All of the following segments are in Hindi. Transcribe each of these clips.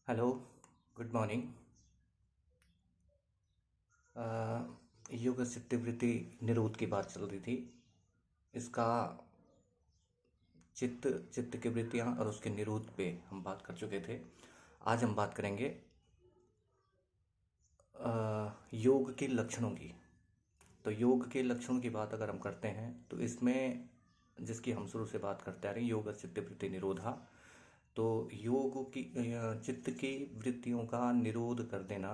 Hello, good morning. योग चित्तवृत्ति निरोध की बात चल रही थी। इसका चित्त चित्त की वृत्तियाँ और उसके निरोध पे हम बात कर चुके थे। आज हम बात करेंगे योग के लक्षणों की। तो योग के लक्षणों की बात अगर हम करते हैं तो इसमें जिसकी हम शुरू से बात करते आ रहे हैं, योग चित्तवृत्ति निरोधा। तो योग की चित्त की वृत्तियों का निरोध कर देना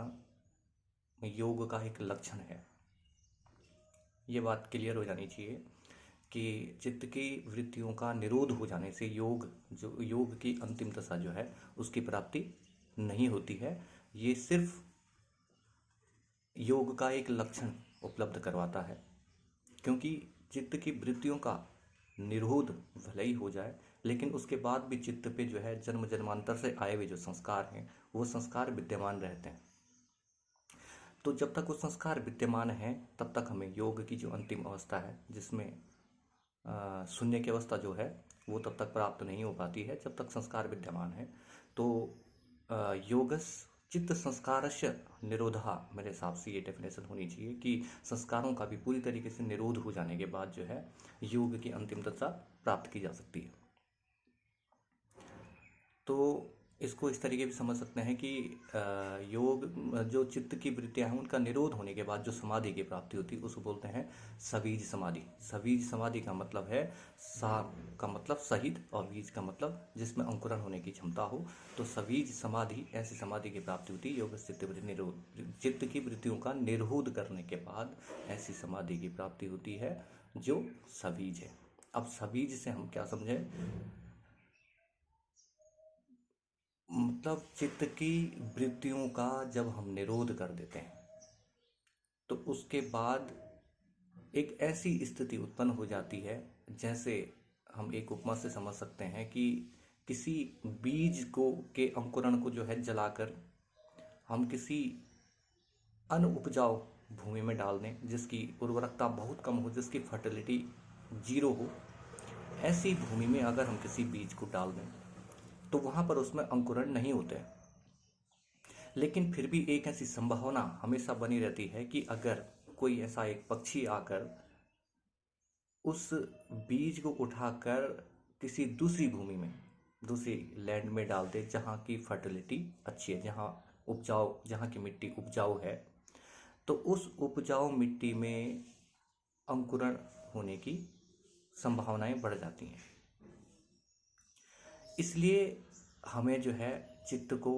योग का एक लक्षण है। ये बात क्लियर हो जानी चाहिए कि चित्त की वृत्तियों का निरोध हो जाने से योग की अंतिम दशा जो है उसकी प्राप्ति नहीं होती है। ये सिर्फ योग का एक लक्षण उपलब्ध करवाता है, क्योंकि चित्त की वृत्तियों का निरोध भले ही हो जाए, लेकिन उसके बाद भी चित्त पे जो है जन्म जन्मांतर से आए हुए जो संस्कार हैं वो संस्कार विद्यमान रहते हैं। तो जब तक वो संस्कार विद्यमान है तब तक हमें योग की जो अंतिम अवस्था है, जिसमें शून्य की अवस्था जो है वो तब तक प्राप्त नहीं हो पाती है जब तक संस्कार विद्यमान है। तो योगस चित्त संस्कारस्य निरोधा, मेरे हिसाब से ये डेफिनेशन होनी चाहिए कि संस्कारों का भी पूरी तरीके से निरोध हो जाने के बाद जो है योग की अंतिम दशा प्राप्त की जा सकती है। तो इसको इस तरीके भी समझ सकते हैं कि योग जो चित्त की वृत्तियां हैं उनका निरोध होने के बाद जो समाधि की प्राप्ति होती है उसको बोलते हैं सवीज समाधि। सवीज समाधि का मतलब है सा का मतलब सहित और बीज का मतलब जिसमें अंकुरण होने की क्षमता हो। तो सवीज समाधि, ऐसी समाधि की प्राप्ति होती है योग चित्त वृत्ति निरोध, चित्त की वृत्तियों का निरोध करने के बाद ऐसी समाधि की प्राप्ति होती है जो सवीज है। अब सवीज से हम क्या समझें? मतलब चित्त की वृत्तियों का जब हम निरोध कर देते हैं तो उसके बाद एक ऐसी स्थिति उत्पन्न हो जाती है, जैसे हम एक उपमा से समझ सकते हैं कि किसी बीज को के अंकुरण को जो है जलाकर हम किसी अनउपजाऊ भूमि में डाल दें, जिसकी उर्वरकता बहुत कम हो, जिसकी फर्टिलिटी जीरो हो। ऐसी भूमि में अगर हम किसी बीज को डाल दें तो वहाँ पर उसमें अंकुरण नहीं होते, लेकिन फिर भी एक ऐसी संभावना हमेशा बनी रहती है कि अगर कोई ऐसा एक पक्षी आकर उस बीज को उठाकर किसी दूसरी भूमि में, दूसरी लैंड में डाल दे जहाँ की फर्टिलिटी अच्छी है, जहाँ की मिट्टी उपजाऊ है, तो उस उपजाऊ मिट्टी में अंकुरण होने की संभावनाएं बढ़ जाती हैं। इसलिए हमें जो है चित्त को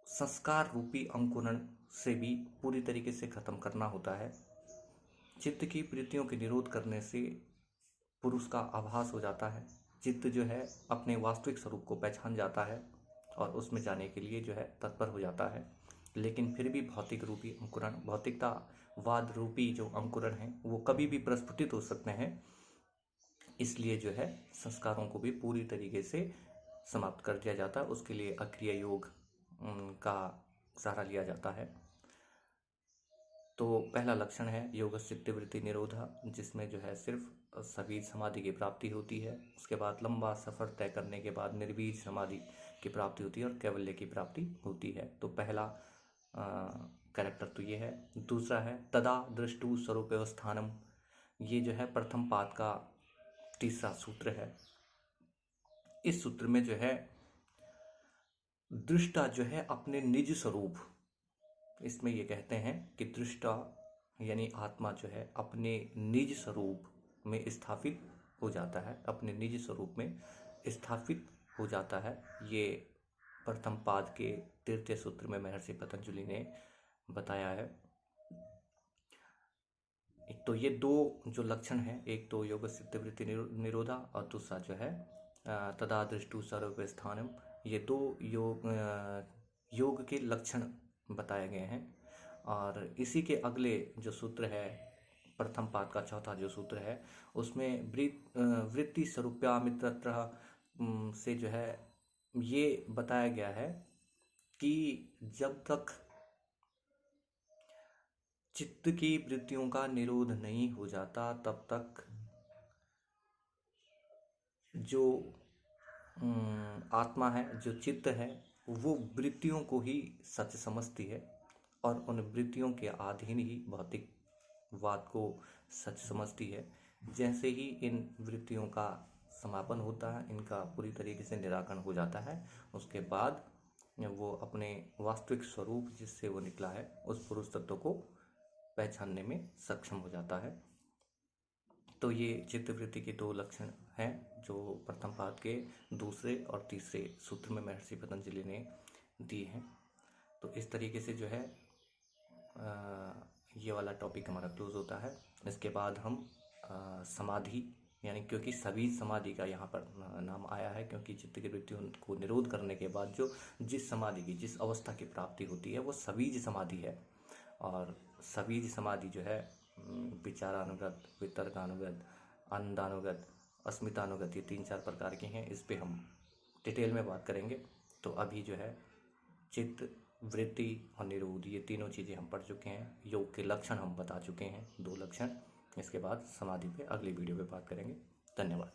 संस्कार रूपी अंकुरण से भी पूरी तरीके से खत्म करना होता है। चित्त की वृत्तियों के निरोध करने से पुरुष का आभास हो जाता है, चित्त जो है अपने वास्तविक स्वरूप को पहचान जाता है और उसमें जाने के लिए जो है तत्पर हो जाता है। लेकिन फिर भी भौतिक रूपी अंकुरण, भौतिकतावाद रूपी जो अंकुरण है वो कभी भी प्रस्फुटित हो सकते हैं। इसलिए जो है संस्कारों को भी पूरी तरीके से समाप्त कर दिया जाता है। उसके लिए अक्रिय योग का सहारा लिया जाता है। तो पहला लक्षण है योग चित्तवृत्ति निरोधा, जिसमें जो है सिर्फ सबीज समाधि की प्राप्ति होती है। उसके बाद लंबा सफर तय करने के बाद निर्बीज समाधि की प्राप्ति होती है और कैवल्य की प्राप्ति होती है। तो पहला कैरेक्टर तो ये है। दूसरा है तदा दृष्टु स्वरूप स्थानम। ये जो है प्रथम पाद का तीसरा सूत्र है। इस सूत्र में जो है दृष्टा जो है अपने निज स्वरूप, इसमें ये कहते हैं कि दृष्टा यानी आत्मा जो है अपने निज स्वरूप में स्थापित हो जाता है, अपने निज स्वरूप में स्थापित हो जाता है। ये प्रथम पाद के तृतीय सूत्र में महर्षि पतंजलि ने बताया है। एक तो ये दो जो लक्षण हैं, एक तो योग चित्तवृत्ति निरोधा और दूसरा जो है तदा दृष्टु स्वरूप स्थानम, ये दो योग के लक्षण बताए गए हैं। और इसी के अगले जो सूत्र है, प्रथम पाद का चौथा जो सूत्र है, उसमें वृत्ति स्वरूप्यामित्र से जो है ये बताया गया है कि जब तक चित्त की वृत्तियों का निरोध नहीं हो जाता तब तक जो आत्मा है, जो चित्त है, वो वृत्तियों को ही सच समझती है और उन वृत्तियों के अधीन ही भौतिकवाद को सच समझती है। जैसे ही इन वृत्तियों का समापन होता है, इनका पूरी तरीके से निराकरण हो जाता है, उसके बाद वो अपने वास्तविक स्वरूप जिससे वो निकला है उस पुरुष तत्व को पहचानने में सक्षम हो जाता है। तो ये चित्तवृत्ति के दो लक्षण हैं जो प्रथम पाद के दूसरे और तीसरे सूत्र में महर्षि पतंजलि ने दिए हैं। तो इस तरीके से जो है ये वाला टॉपिक हमारा क्लोज होता है। इसके बाद हम समाधि, यानी क्योंकि सभी समाधि का यहाँ पर नाम आया है, क्योंकि चित्त की वृत्तियों को निरोध करने के बाद जो जिस समाधि की जिस अवस्था की प्राप्ति होती है वो सबीज समाधि है। और सबीज समाधि जो है विचारानुगत, वितर्कानुगत, आनंदानुगत, अस्मितानुगत, ये 3-4 प्रकार के हैं। इस पे हम डिटेल में बात करेंगे। तो अभी जो है चित्त, वृत्ति और निरोध, ये तीनों चीज़ें हम पढ़ चुके हैं। योग के लक्षण हम बता चुके हैं, 2 लक्षण। इसके बाद समाधि पे अगली वीडियो पे बात करेंगे। धन्यवाद।